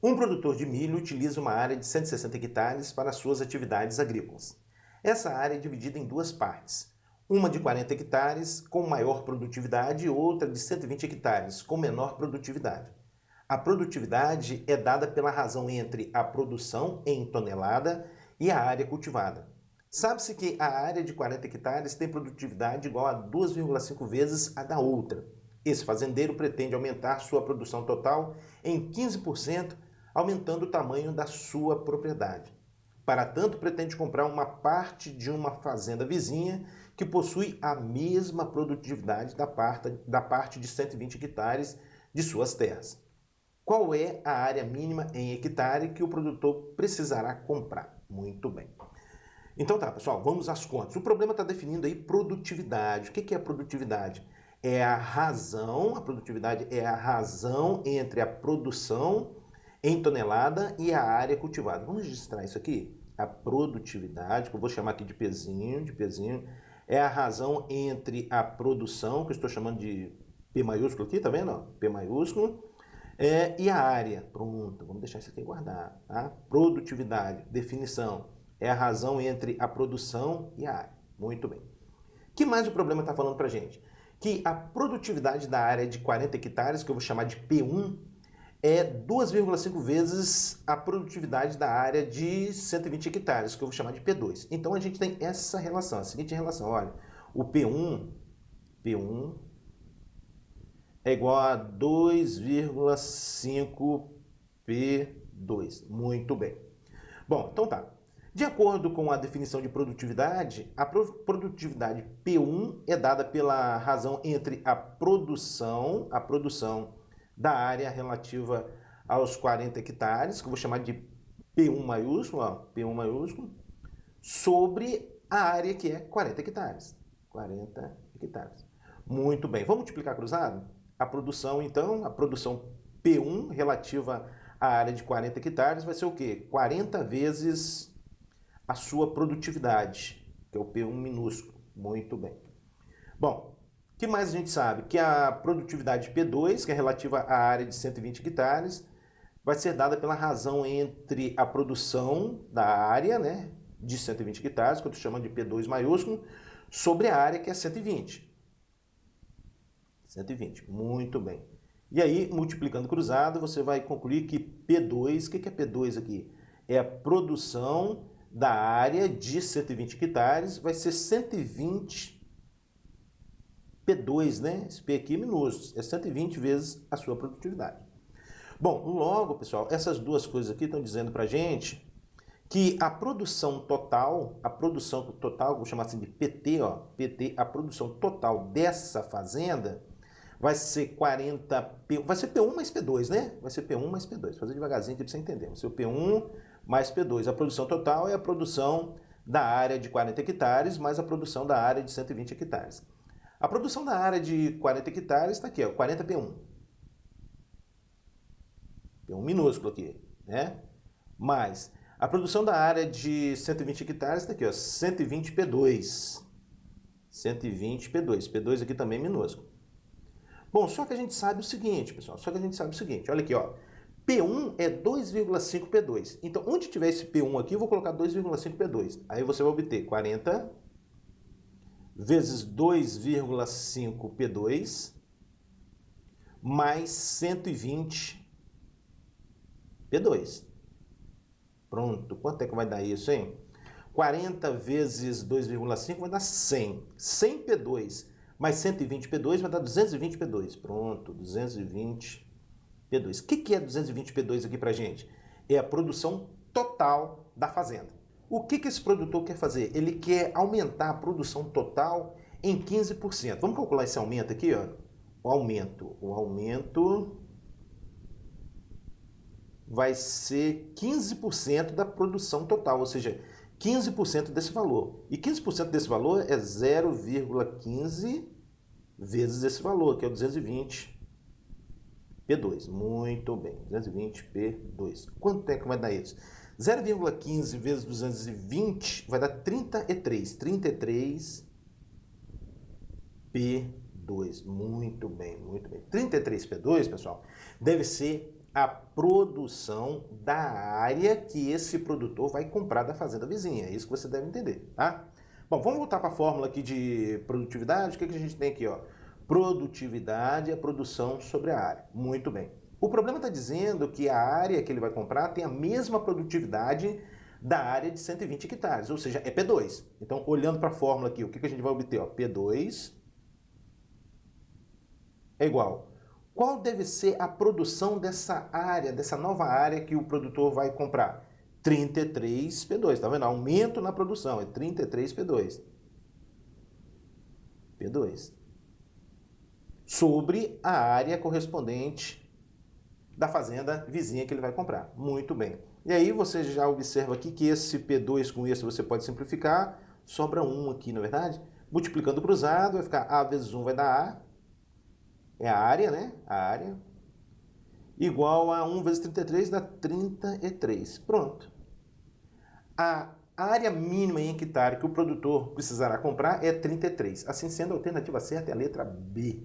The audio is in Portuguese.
Um produtor de milho utiliza uma área de 160 hectares para suas atividades agrícolas. Essa área é dividida em duas partes, uma de 40 hectares com maior produtividade e outra de 120 hectares com menor produtividade. A produtividade é dada pela razão entre a produção em tonelada e a área cultivada. Sabe-se que a área de 40 hectares tem produtividade igual a 2,5 vezes a da outra. Esse fazendeiro pretende aumentar sua produção total em 15%, aumentando o tamanho da sua propriedade. Para tanto, pretende comprar uma parte de uma fazenda vizinha que possui a mesma produtividade da parte de 120 hectares de suas terras. Qual é a área mínima em hectare que o produtor precisará comprar? Muito bem. Então tá, pessoal, vamos às contas. O problema está definindo aí produtividade. O que é produtividade? É a razão, a produtividade é a razão entre a produção em tonelada e a área cultivada. Vamos registrar isso aqui? A produtividade, que eu vou chamar aqui de pezinho, é a razão entre a produção, que eu estou chamando de P maiúsculo aqui, tá vendo? P maiúsculo, e a área. Pronto, vamos deixar isso aqui guardado, tá? Produtividade, definição, é a razão entre a produção e a área. Muito bem. O que mais o problema está falando para a gente? Que a produtividade da área de 40 hectares, que eu vou chamar de P1, é 2,5 vezes a produtividade da área de 120 hectares, que eu vou chamar de P2. Então a gente tem essa relação, a seguinte relação, olha, o P1 é igual a 2,5 P2. Muito bem. Bom, então tá. De acordo com a definição de produtividade, a produtividade P1 é dada pela razão entre a produção da área relativa aos 40 hectares, que eu vou chamar de P1 maiúsculo, ó, P1 maiúsculo, sobre a área que é 40 hectares. 40 hectares. Muito bem. Vamos multiplicar cruzado? A produção, então, a produção P1 relativa à área de 40 hectares vai ser o quê? 40 vezes a sua produtividade, que é o P1 minúsculo. Muito bem. Bom, o que mais a gente sabe? Que a produtividade P2, que é relativa à área de 120 hectares, vai ser dada pela razão entre a produção da área, né, de 120 hectares, que eu estou chamando de P2 maiúsculo, sobre a área que é 120. 120, muito bem. E aí, multiplicando cruzado, você vai concluir que P2, o que é P2 aqui? É a produção da área de 120 hectares, vai ser 120 P2, né? Esse P aqui é minúsculo, é 120 vezes a sua produtividade. Bom, logo, pessoal, essas duas coisas aqui estão dizendo pra gente que a produção total, vou chamar assim de PT, ó, PT, a produção total dessa fazenda vai ser 40, vai ser P1 mais P2, né? Vai ser P1 mais P2, vou fazer devagarzinho aqui pra você entender. Vai ser o P1 mais P2. A produção total é a produção da área de 40 hectares mais a produção da área de 120 hectares. A produção da área de 40 hectares está aqui, ó, 40 P1. P1 minúsculo aqui, né? Mais a produção da área de 120 hectares está aqui, ó, 120 P2. 120 P2. P2 aqui também minúsculo. Bom, só que a gente sabe o seguinte, pessoal, olha aqui, ó, P1 é 2,5 P2. Então, onde tiver esse P1 aqui, eu vou colocar 2,5 P2. Aí você vai obter 40 vezes 2,5 P2 mais 120 P2. Pronto, quanto é que vai dar isso, hein? 40 vezes 2,5 vai dar 100. 100 P2 mais 120 P2 vai dar 220 P2. Pronto, 220 P2. O que é 220 P2 aqui pra gente? É a produção total da fazenda. O que esse produtor quer fazer? Ele quer aumentar a produção total em 15%. Vamos calcular esse aumento aqui, ó. O aumento vai ser 15% da produção total, ou seja, 15% desse valor. E 15% desse valor é 0,15 vezes esse valor, que é o 220 P2. Muito bem, 220 P2. Quanto é que vai dar isso? 0,15 vezes 220 vai dar 33. 33 P2. Muito bem, muito bem. 33 P2, pessoal, deve ser a produção da área que esse produtor vai comprar da fazenda vizinha. É isso que você deve entender, tá? Bom, vamos voltar para a fórmula aqui de produtividade. O que a gente tem aqui, ó? Produtividade é produção sobre a área. Muito bem. O problema está dizendo que a área que ele vai comprar tem a mesma produtividade da área de 120 hectares, ou seja, é P2. Então, olhando para a fórmula aqui, o que a gente vai obter? Ó? P2 é igual. Qual deve ser a produção dessa área, dessa nova área que o produtor vai comprar? 33 P2, tá vendo? Aumento na produção, é 33 P2. P2. Sobre a área correspondente da fazenda vizinha que ele vai comprar. Muito bem. E aí você já observa aqui que esse P2 com esse você pode simplificar, sobra 1 aqui, não é verdade? Multiplicando cruzado, vai ficar A vezes 1 vai dar A, é a área, né? A área, igual a 1 vezes 33 dá 33. Pronto. A área mínima em hectare que o produtor precisará comprar é 33. Assim sendo, a alternativa certa é a letra B.